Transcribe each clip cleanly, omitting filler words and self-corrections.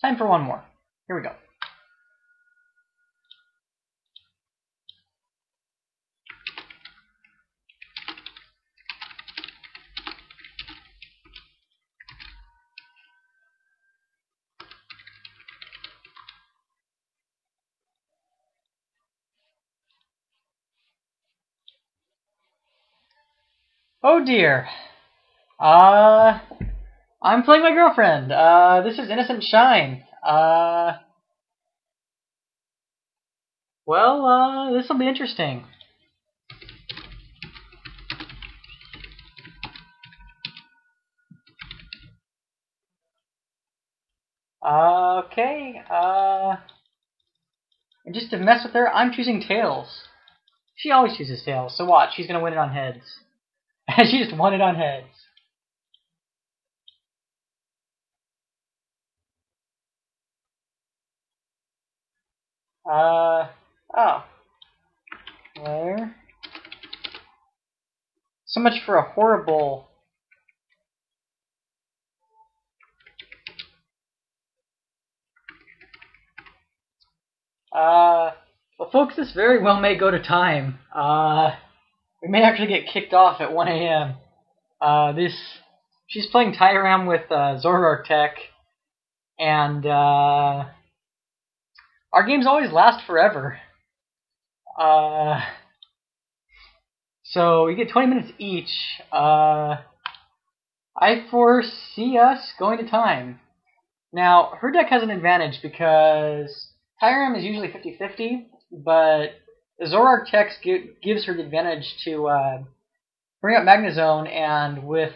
Time for one more. Here we go. Oh dear. I'm playing my girlfriend. This is Innocent Shine. This will be interesting. Okay, and just to mess with her, I'm choosing tails. She always chooses tails, so watch, she's gonna win it on heads. She just won it on heads. Oh. There. So much for a horrible... well folks, this very well may go to time. We may actually get kicked off at 1 a.m. She's playing Tyram with Zoroark tech, and our games always last forever. So you get 20 minutes each. I foresee us going to time. Now, her deck has an advantage because Tyram is usually 50-50, but Zoroark tech gives her the advantage to bring up Magnezone, and with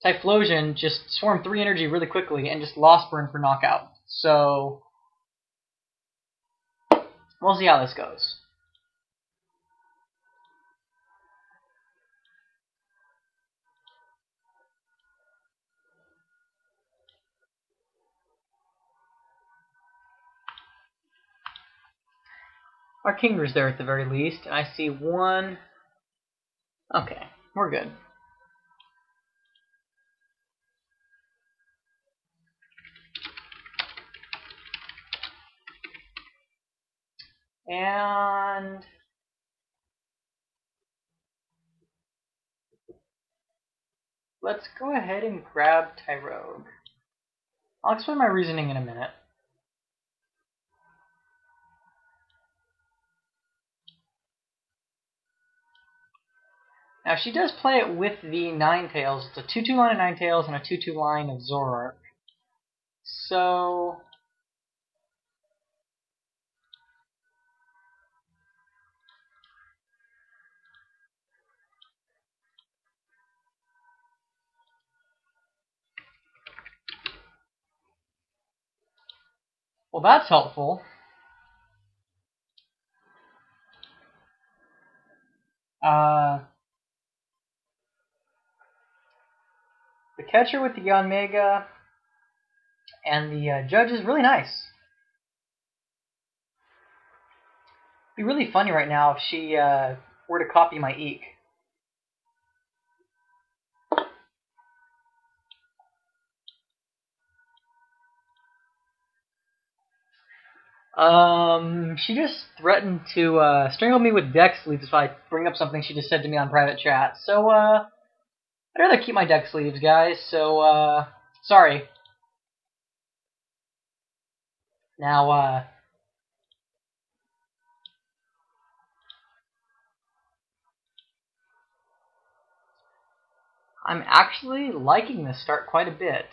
Typhlosion, just swarm 3 energy really quickly and just Lost Burn for knockout. So, we'll see how this goes. Our Kinger's there at the very least, and I see one. Okay, we're good. And let's go ahead and grab Tyrogue. I'll explain my reasoning in a minute. Now, she does play it with the Ninetales. It's a 2-2 line of Ninetales and a 2-2 line of Zoroark. So... well, that's helpful. The catcher with the Yanmega and the judge is really nice. It'd be really funny right now if she were to copy my Eek. She just threatened to strangle me with deck sleeves if I bring up something she just said to me on private chat. So, I'd rather keep my deck sleeves, guys. So, sorry. Now, I'm actually liking this start quite a bit.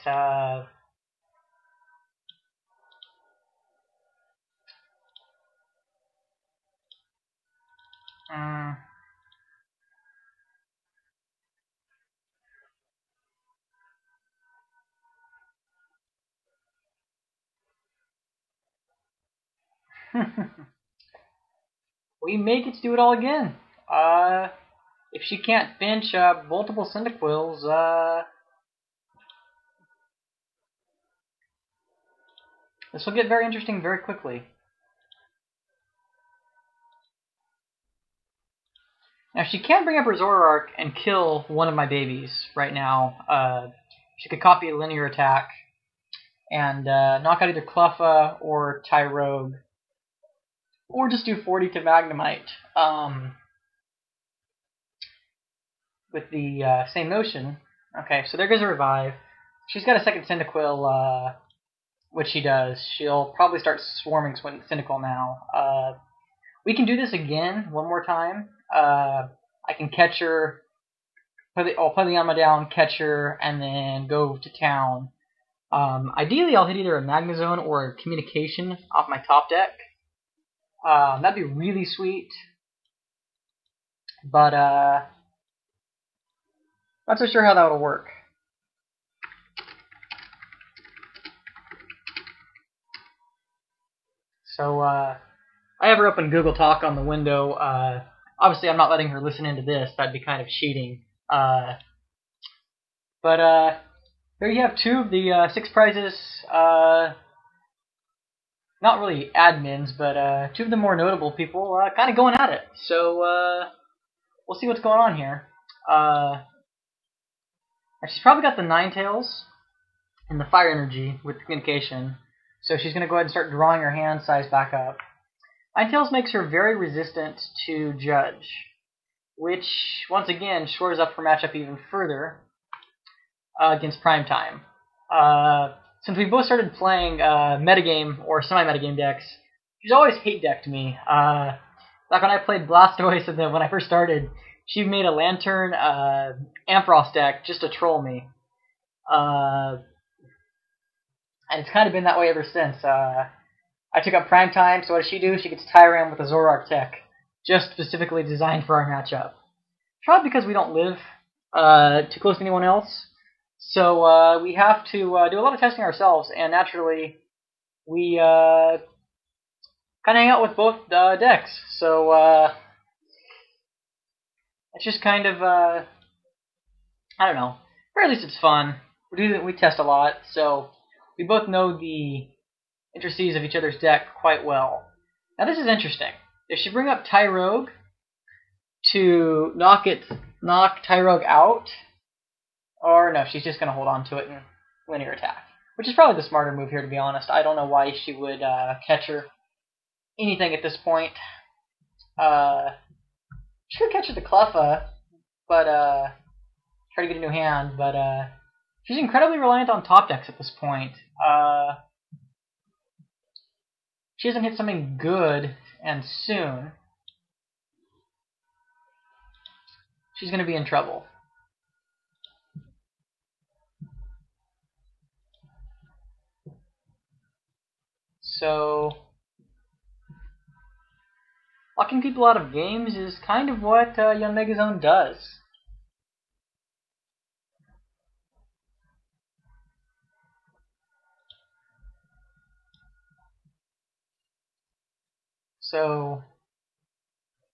We may get to do it all again. If she can't bench multiple Cyndaquils, this will get very interesting very quickly. Now, she can bring up her Zoroark and kill one of my babies right now. she could copy a linear attack and knock out either Cleffa or Tyrogue, or just do 40 to Magnemite with the same motion. Okay, so there goes a revive. She's got a second Cyndaquil, which she does. She'll probably start swarming Cyndaquil now. We can do this again one more time. I can catch her, I'll play the Yanma down, catch her, and then go to town. Ideally, I'll hit either a Magnezone or a Communication off my top deck. That'd be really sweet. But, not so sure how that would work. So, I have her open Google Talk on the window. Obviously, I'm not letting her listen into this. That'd be kind of cheating. But there you have two of the 6 prizes. Not really admins, but two of the more notable people kind of going at it. So we'll see what's going on here. She's probably got the Ninetales and the Fire Energy with Communication. So she's going to go ahead and start drawing her hand size back up. Ninetales makes her very resistant to Judge, which, once again, shores up her matchup even further against Primetime. Since we both started playing metagame or semi-metagame decks, she's always hate-decked me. Like when I played Blastoise, and then when I first started, she made a Lantern Ampharos deck just to troll me. And it's kind of been that way ever since. I took up Primetime, so what does she do? She gets Tyram with a Zoroark tech, just specifically designed for our matchup. Probably because we don't live too close to anyone else. So we have to do a lot of testing ourselves, and naturally, we kind of hang out with both decks. So it's just kind of, I don't know, or at least it's fun. We test a lot, so we both know the intricacies of each other's deck quite well. Now this is interesting. If she bring up Tyrogue to knock Tyrogue out, or no, she's just going to hold on to it and linear attack, which is probably the smarter move here, to be honest. I don't know why she would catch her anything at this point. She could catch her the Cleffa, but try to get a new hand, but she's incredibly reliant on top decks at this point. She doesn't hit something good and soon, she's going to be in trouble. So, locking people out of games is kind of what Yanmegazone does. So,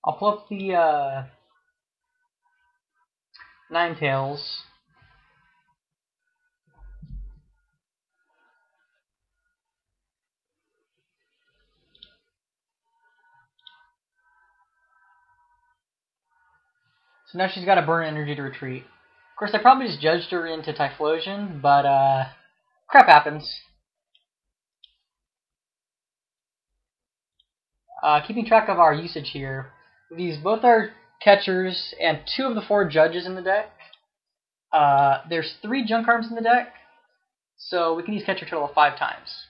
I'll pull up the Ninetales. So now she's got to burn energy to retreat. Of course, I probably just judged her into Typhlosion, but crap happens. Keeping track of our usage here, these both are catchers and 2 of the 4 judges in the deck. There's 3 junk arms in the deck, so we can use catcher total of 5 times.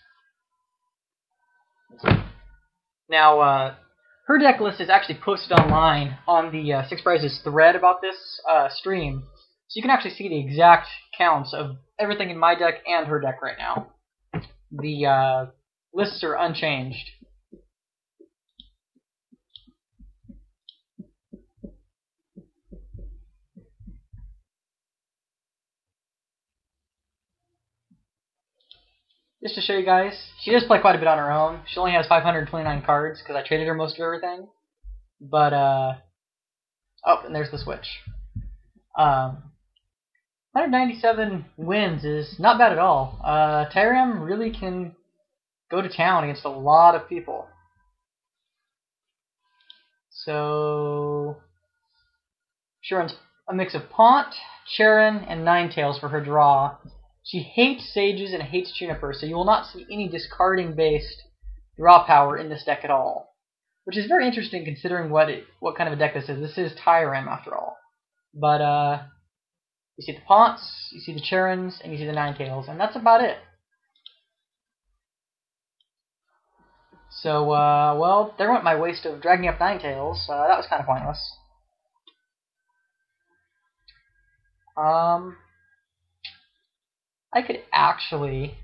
Now, her deck list is actually posted online on the 6 Prizes thread about this stream, so you can actually see the exact counts of everything in my deck and her deck right now. The lists are unchanged. Just to show you guys, she does play quite a bit on her own. She only has 529 cards because I traded her most of everything. But, oh, and there's the switch. 197 wins is not bad at all. Tyram really can go to town against a lot of people. So, she runs a mix of Pont, Charon, and Ninetales for her draw. She hates Sages and hates Juniper, so you will not see any discarding-based draw power in this deck at all. Which is very interesting considering what kind of a deck this is. This is Tyram, after all. But, you see the Ponts, you see the Charons, and you see the Ninetales, and that's about it. So, well, there went my waste of dragging up Ninetales. That was kind of pointless. I could actually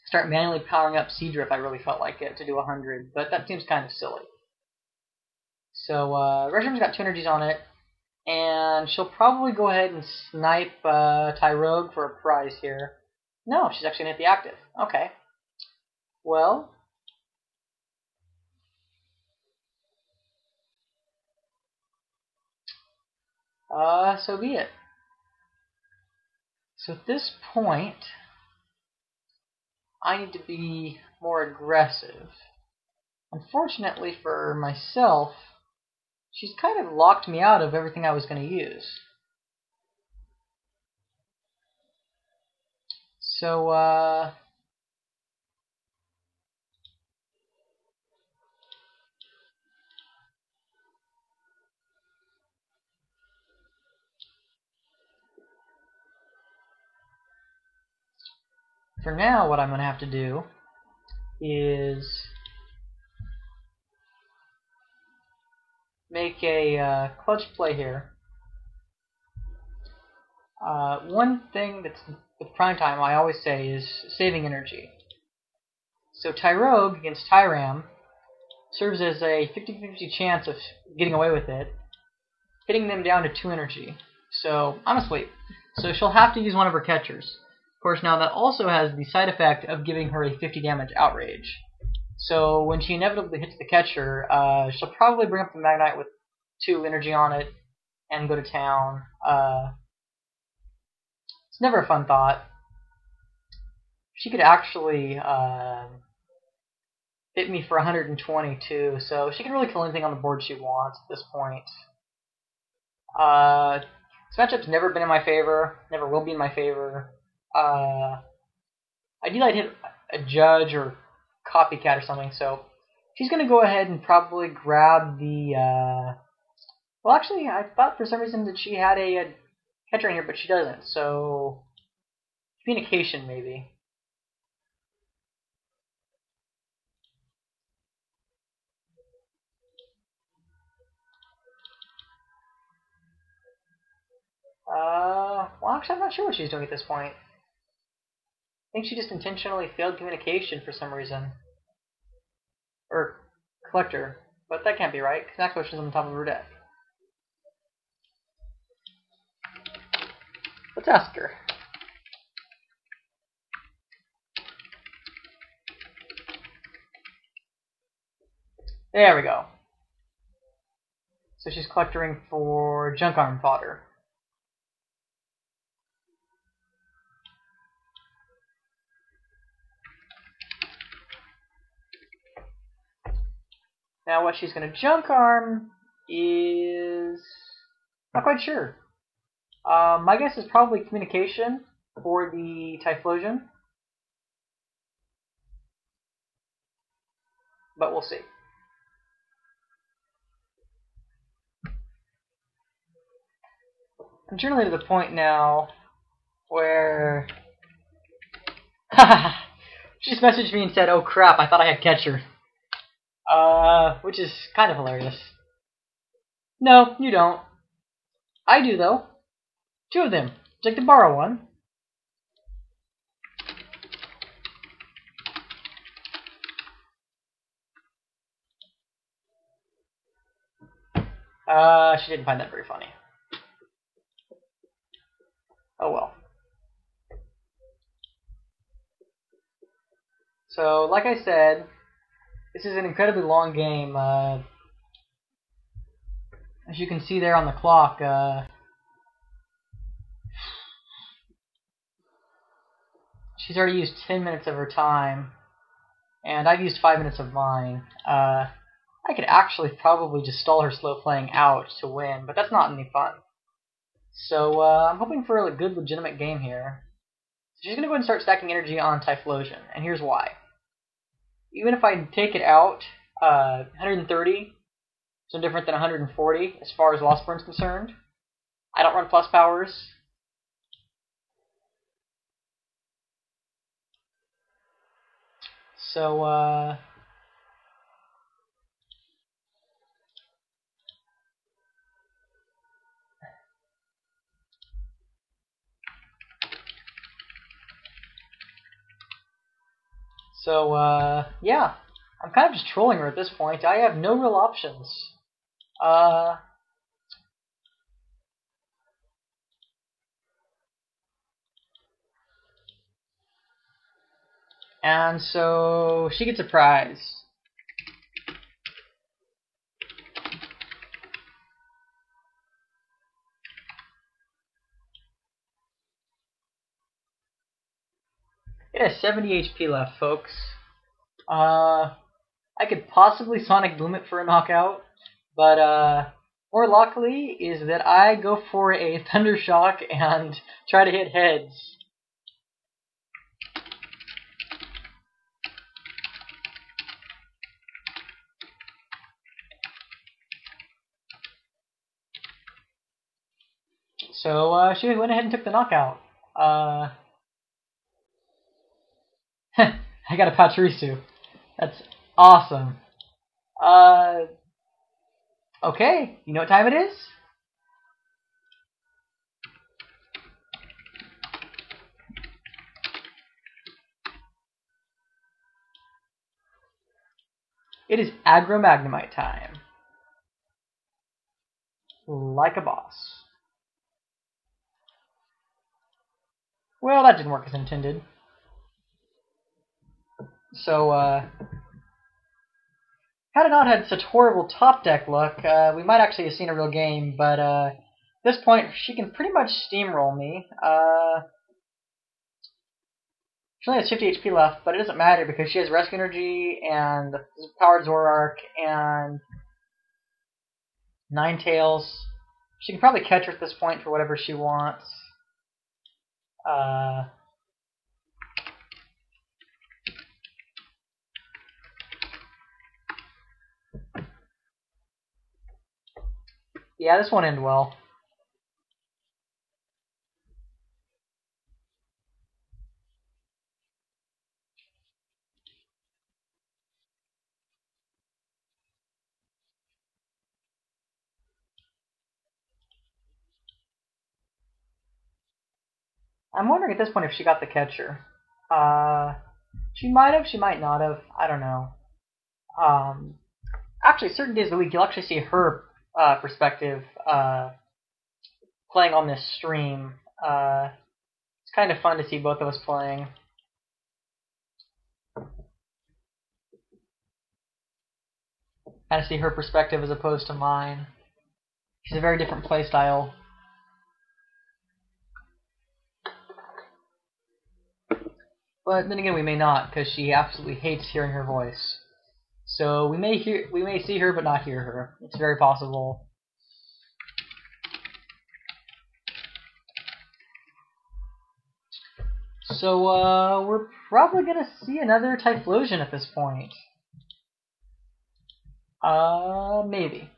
start manually powering up Seadra if I really felt like it to do 100, but that seems kind of silly. So, Reshiram's got 2 energies on it, and she'll probably go ahead and snipe Tyrogue for a prize here. No, she's actually going to hit the active. Okay. Well, so be it. So at this point, I need to be more aggressive. Unfortunately for myself, she's kind of locked me out of everything I was going to use. So, for now, what I'm going to have to do is make a clutch play here. One thing that's with prime time I always say is saving energy. So Tyrogue against Tyram serves as a 50-50 chance of getting away with it, hitting them down to 2 energy. So I'm asleep. So she'll have to use one of her catchers. Of course, now that also has the side effect of giving her a 50 damage outrage. So when she inevitably hits the catcher, she'll probably bring up the Magnite with 2 energy on it and go to town. It's never a fun thought. She could actually hit me for 122, so she can really kill anything on the board she wants at this point. This matchup's never been in my favor, never will be in my favor. Ideally I'd hit a Judge or Copycat or something, so she's going to go ahead and probably grab the... well, actually, I thought for some reason that she had a catcher in here, but she doesn't, so... Communication, maybe. Well, actually, I'm not sure what she's doing at this point. I think she just intentionally failed communication for some reason. Or collector. But that can't be right, because Magnezone on the top of her deck. Let's ask her. There we go. So she's collectoring for junk arm fodder. Now what she's going to junk arm is... not quite sure. My guess is probably communication for the Typhlosion. But we'll see. I'm generally to the point now where... she just messaged me and said, "Oh crap, I thought I had catcher." Which is kind of hilarious. No, you don't. I do, though. 2 of them. Would you like to borrow one? She didn't find that very funny. Oh well. So, like I said, this is an incredibly long game. As you can see there on the clock, she's already used 10 minutes of her time, and I've used 5 minutes of mine. I could actually probably just stall her slow playing out to win, but that's not any fun. So I'm hoping for a good, legitimate game here. she's going to go ahead and start stacking energy on Typhlosion, and here's why. Even if I take it out, 130, so different than 140 as far as Lost Burn's concerned. I don't run plus powers. So, yeah. I'm kind of just trolling her at this point. I have no real options. And so she gets a prize. It has 70 HP left, folks. I could possibly Sonic Boom it for a knockout, but more luckily is that I go for a Thunder Shock and try to hit heads. So she went ahead and took the knockout. I got a Pachirisu. That's awesome. Okay, you know what time it is? It is Agro-Magnemite time. Like a boss. Well, that didn't work as intended. So, had it not had such horrible top deck luck, we might actually have seen a real game, but at this point, she can pretty much steamroll me. She only has 50 HP left, but it doesn't matter because she has Rescue Energy and Powered Zoroark and Ninetales. She can probably catch her at this point for whatever she wants. Yeah, this won't end well. I'm wondering at this point if she got the catcher. She might have, she might not have. I don't know. Actually, certain days of the week, you'll actually see her perspective playing on this stream. It's kind of fun to see both of us playing. Kind of see her perspective as opposed to mine. She's a very different playstyle. But then again, we may not, because she absolutely hates hearing her voice. So we may see her, but not hear her. It's very possible. So we're probably gonna see another Typhlosion at this point. Maybe.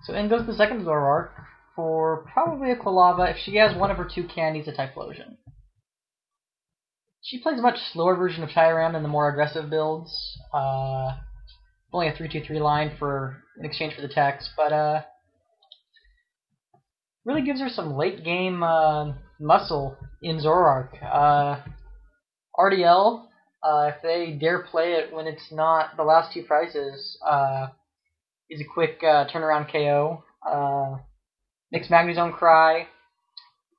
So in goes the second Zoroark for probably a Quilava if she has one of her two candies a Typhlosion. She plays a much slower version of Tyram than the more aggressive builds. Only a 3-2-3 line in exchange for the text, but really gives her some late game muscle in Zoroark. RDL, if they dare play it when it's not the last two prizes, is a quick turnaround KO. Makes Magnezone cry.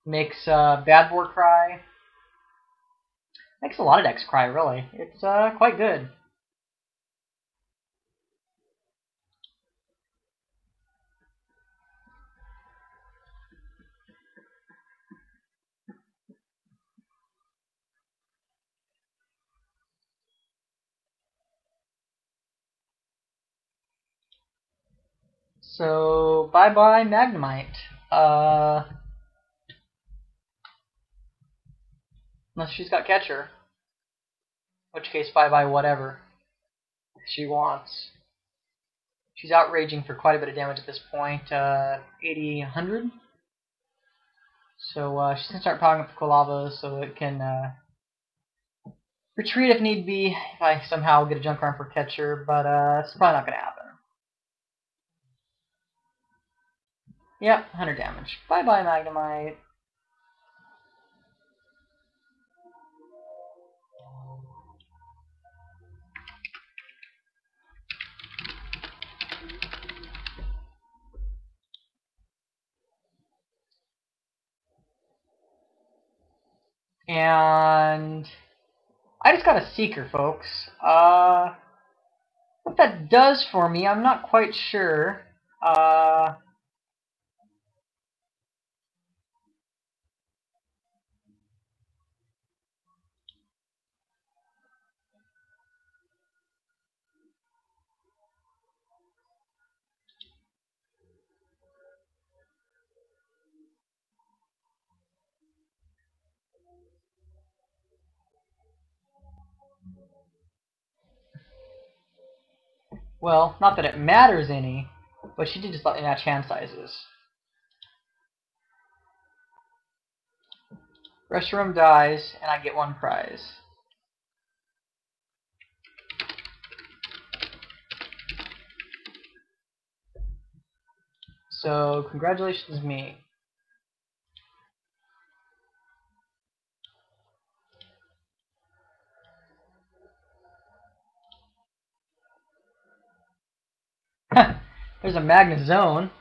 Makes Bad Boar cry. Makes a lot of decks cry, really. It's quite good. So, bye-bye Magnemite. Unless she's got Catcher. In which case, bye-bye whatever she wants. She's outraging for quite a bit of damage at this point. 80, 100. So she's going to start powering up the Quilava so it can retreat if need be, if I somehow get a junk arm for Catcher, but it's probably not going to happen. Yep, 100 damage. Bye-bye, Magnemite. And I just got a Seeker, folks. What that does for me, I'm not quite sure. Well, not that it matters any, but she did just let me match hand sizes. Reshiram dies, and I get one prize. So, congratulations me. There's a Magnezone.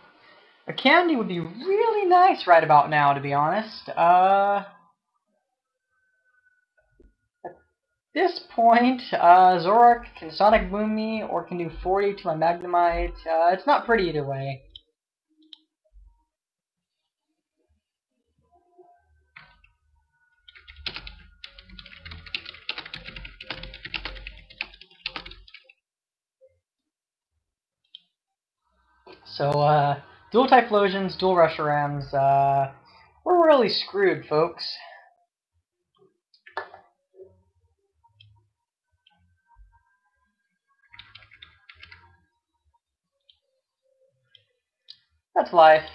A candy would be really nice right about now, to be honest. At this point, Zoroark can Sonic Boom me, or can do 40 to my Magnemite. It's not pretty either way. So, dual Typhlosions, dual Reshirams, we're really screwed, folks. That's life.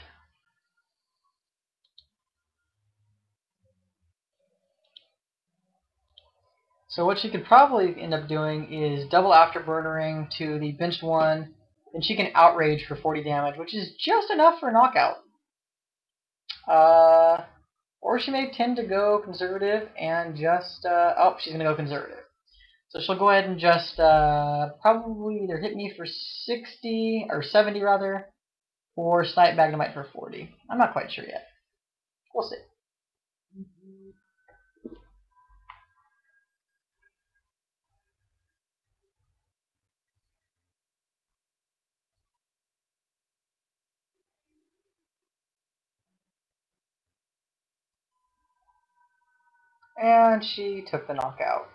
So what she could probably end up doing is double afterburnering to the benched one, then she can outrage for 40 damage, which is just enough for a knockout. Or she may tend to go conservative and just, oh, she's going to go conservative. So she'll go ahead and just probably either hit me for 60, or 70 rather, or snipe Magnemite for 40. I'm not quite sure yet. We'll see. And she took the knockout.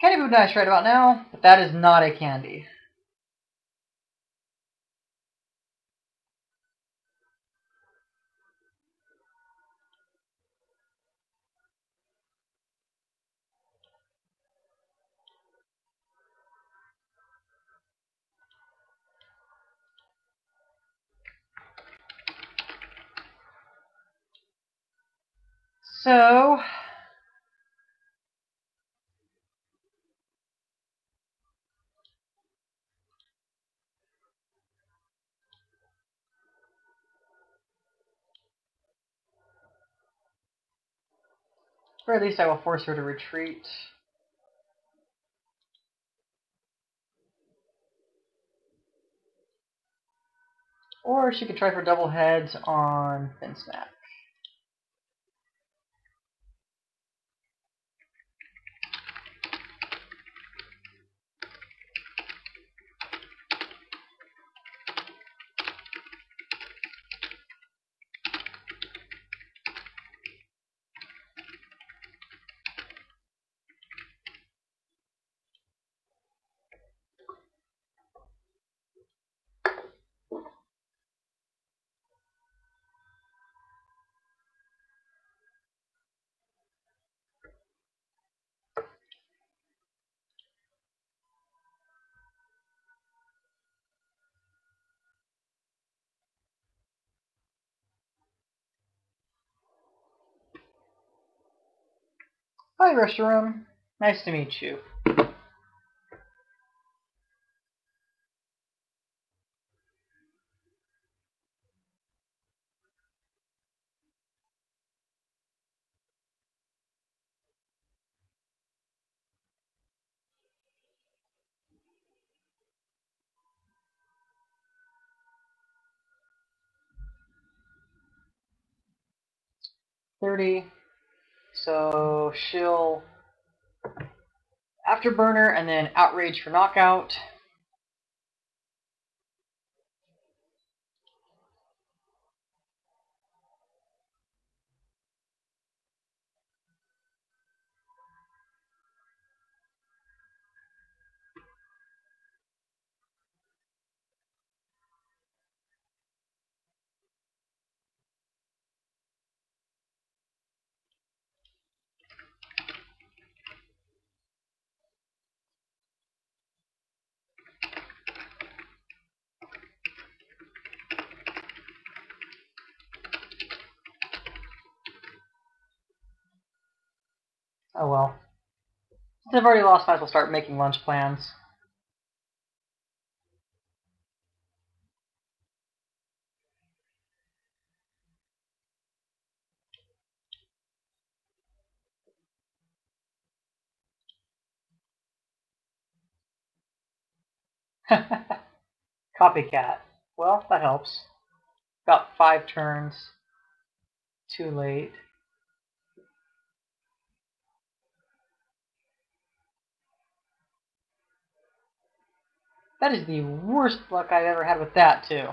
Candy would be nice right about now, but that is not a candy. So, or at least I will force her to retreat. Or she could try for double heads on Thin Snap. Hi, Reshiram. Nice to meet you. $30. So she'll Afterburner and then Outrage for knockout. Oh well. Since I've already lost, might as well start making lunch plans. Copycat. Well, that helps. Got 5 turns. Too late. That is the worst luck I've ever had with that, too.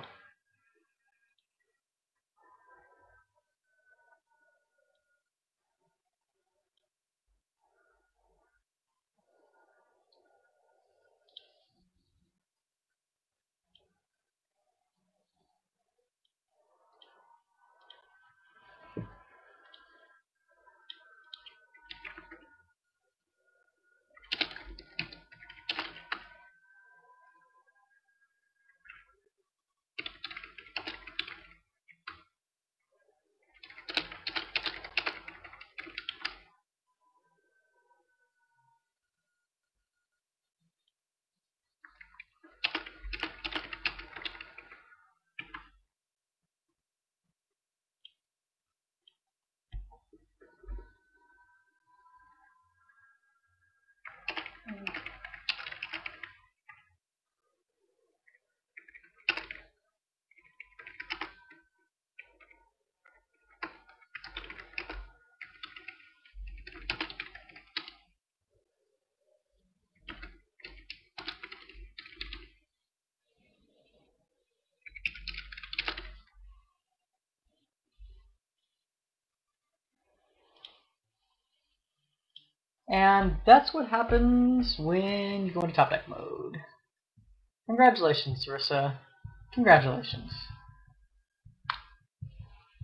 And that's what happens when you go into top deck mode. Congratulations, Sarissa. Congratulations.